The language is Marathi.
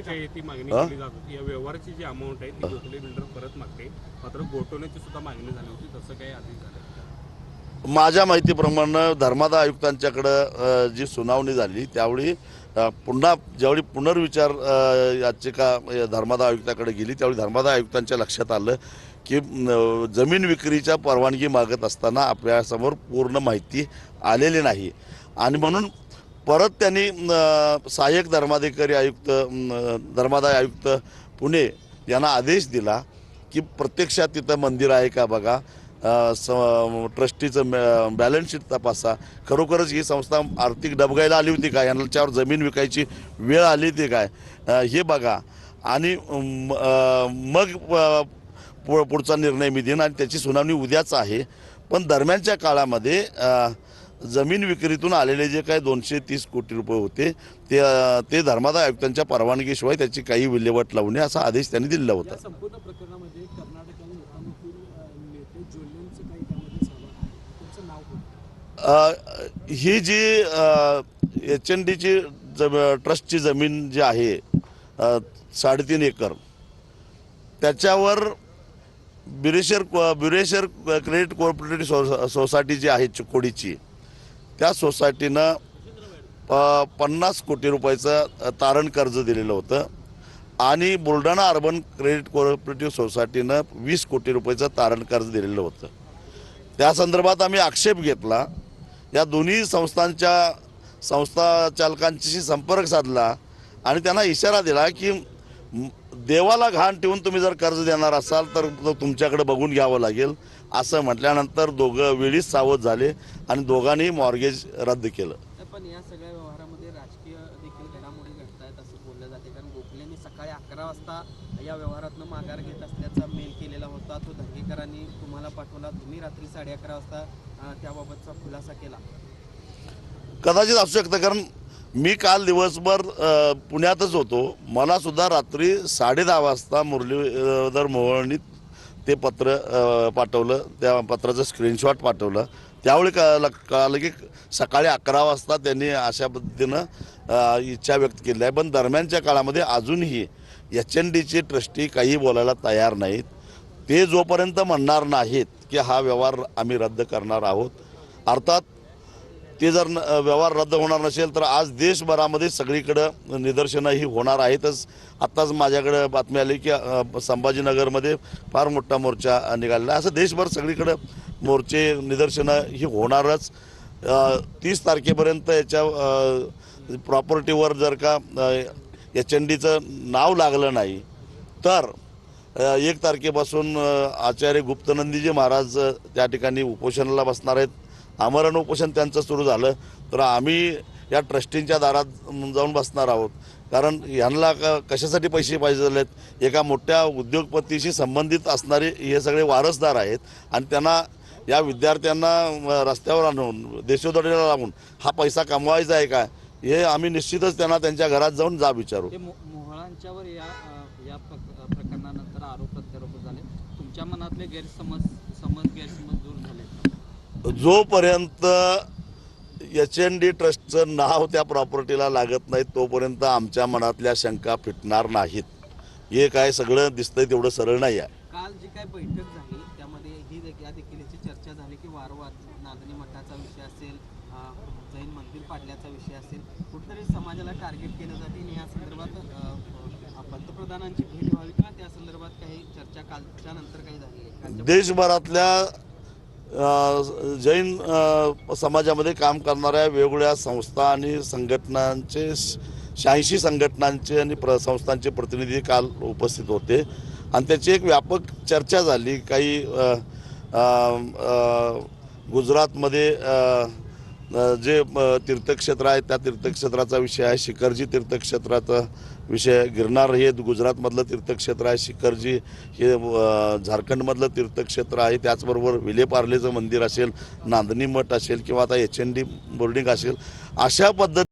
ती मागणी केली जात होती. या व्यवहाराची जी अमाऊंट आहे ती गोखले बिल्डर परत मागते, मात्र गोठवण्याची सुद्धा मागणी झाली होती. तसं काही आधी झालं? माझ्या माहितीप्रमाणे धर्मादाय आयुक्तांच्याकडे जी सुनावणी झाली त्यावेळी पुन्हा ज्यावेळी पुनर्विचार याचिका धर्मादाय आयुक्ताकडे गेली त्यावेळी धर्मादाय आयुक्तांच्या लक्षात आलं की जमीन विक्रीच्या परवानगी मागत असताना आपल्यासमोर पूर्ण माहिती आलेली नाही आणि म्हणून परत त्यांनी सहाय्यक धर्माधिकारी आयुक्त धर्मादाय आयुक्त पुणे यांना आदेश दिला की प्रत्यक्षात तिथं मंदिर आहे का बघा, ट्रस्टीचं बॅलन्स शीट तपासा, खरोखरच ही संस्था आर्थिक डबघाईला आली होती का, यांच्यावर जमीन विकायची वेळ आली होती काय हे बघा आणि मग पुढचा निर्णय मी देईन आणि त्याची सुनावणी उद्याच आहे. पण दरम्यानच्या काळामध्ये जमीन विक्रीतून आलेले जे काय 230 कोटी रुपये होते ते धर्मादाय आयुक्तांच्या परवानगीशिवाय त्याची काही विल्हेवाट लावू नये असा आदेश त्यांनी दिला होता. संपूर्ण प्रकरणामध्ये कर्नाटक आणि लोकांनुकूल नेते जोडल्यांचं काही त्यामध्ये सहभाग आहे, त्यांचं नाव कोण? ही जी HNDची ट्रस्टची जमीन जी आहे 3.5 एकर त्याच्यावर बिरेशर क्रेडिट कोऑपरेटिव्ह सोसायटी जी आहे चिकोडीची त्या सोसायटीनं 50 कोटी रुपयाचं तारण कर्ज दिलेलं होतं आणि बुलढाणा अर्बन क्रेडिट कोऑपरेटिव्ह सोसायटीनं 20 कोटी रुपयाचं तारण कर्ज दिलेलं होतं. त्या संदर्भात आम्ही आक्षेप घेतला. या दोन्ही संस्था चालकांशी संपर्क साधला आणि त्यांना इशारा दिला की देवाला घाण ठेवून तुम्ही जर कर्ज देणार असाल तर तुमच्याकडे बघून घ्यावं लागेल असं म्हटल्यानंतर दोघं वेळीच सावध झाले आणि दोघांनी मॉर्गेज रद्द केलं. पण या सगळ्या व्यवहारामध्ये राजकीय देखील घडामोडी घडत आहेत असं बोललं जाते, कारण गोखलेंनी सकाळी 11 वाजता या व्यवहारातनं माघार घेत असल्याचा मेल केलेला होता. तो धंगेकरांनी तुम्हाला पाठवला, तुम्ही रात्री 11:30 वाजता त्याबाबतचा खुलासा केला. कदाचित असू शकतं, कारण मी काल दिवसभर पुण्यातच होतो. मला सुद्धा रात्री 10:30 वाजता मुरलीधर मोहोळनी ते पत्र पाठवलं, त्या पत्राचं स्क्रीनशॉट पाठवलं. त्यावेळी कळालं की सकाळी 11 वाजता त्यांनी अशा पद्धतीनं इच्छा व्यक्त केली आहे. पण दरम्यानच्या काळामध्ये अजूनही HNDचे ट्रस्टी काही बोलायला तयार नाहीत. ते जोपर्यंत म्हणणार नाहीत की हा व्यवहार आम्ही रद्द करणार आहोत, अर्थात ते जर व्यवहार रद्द होणार नसेल तर आज देशभरामध्ये सगळीकडं निदर्शनं ही होणार आहेतच. आत्ताच माझ्याकडे बातमी आली की संभाजीनगरमध्ये फार मोठा मोर्चा निघालेला आहे. असं देशभर सगळीकडं मोर्चे निदर्शनं ही होणारच. 30 तारखेपर्यंत याच्या प्रॉपर्टीवर जर का HNDचं नाव लागलं नाही तर 1 तारखेपासून आचार्य गुप्तनंदीजी महाराज त्या ठिकाणी उपोषणाला बसणार आहेत. आमरण उपोषण त्यांचं सुरू झालं तर आम्ही या ट्रस्टींच्या दारात जाऊन बसणार आहोत. कारण यांना कशासाठी पैसे पाहिजे झालेत, एका मोठ्या उद्योगपतीशी संबंधित असणारे हे सगळे वारसदार आहेत आणि त्यांना या विद्यार्थ्यांना रस्त्यावर आणून देशोधडीला लावून हा पैसा कमवायचा आहे का, हे आम्ही निश्चितच त्यांना त्यांच्या घरात जाऊन विचारू. मोहळांच्यावर या प्रकरणानंतर आरोप प्रत्यारोप झाले, तुमच्या मनातले गैरसमज दूर झाले? जोपर्यंत HND ट्रस्टचं नाव त्या प्रॉपर्टीला लागत नाही तोपर्यंत आमच्या मनातल्या शंका फिटणार नाहीत. हे काय सगळं दिसतंय तेवढं सरळ नाही आहे. काल जी काय बैठक झाली त्यामध्ये या देखील चर्चा झाली की वारंवार नांदणी मठाचा विषय असेल, जैन मंदिर पाडल्याचा विषय असेल, कुठेतरी समाजाला टार्गेट केलं जाते आणि या संदर्भात पंतप्रधानांची भेट व्हावी किंवा त्या संदर्भात काही चर्चा कालच्या नंतर काही झाली? देशभरातल्या जैन समाजामध्ये काम करणाऱ्या वेगवेगळ्या संस्था आणि संघटनांचे 86 संघटनांचे आणि संस्थांचे प्रतिनिधी काल उपस्थित होते आणि त्याची एक व्यापक चर्चा झाली. काही गुजरातमध्ये जे तीर्थक्षेत्र आहे त्या तीर्थक्षेत्राचा विषय आहे. शिखरजी तीर्थक्षेत्राचा विषय, गिरनार हे गुजरातमधलं तीर्थक्षेत्र आहे, शिखरजी हे झारखंडमधलं तीर्थक्षेत्र आहे. त्याचबरोबर विलेपार्लेचं मंदिर असेल, नांदणी मठ असेल किंवा आता HND बोर्डिंग असेल, अशा पद्धती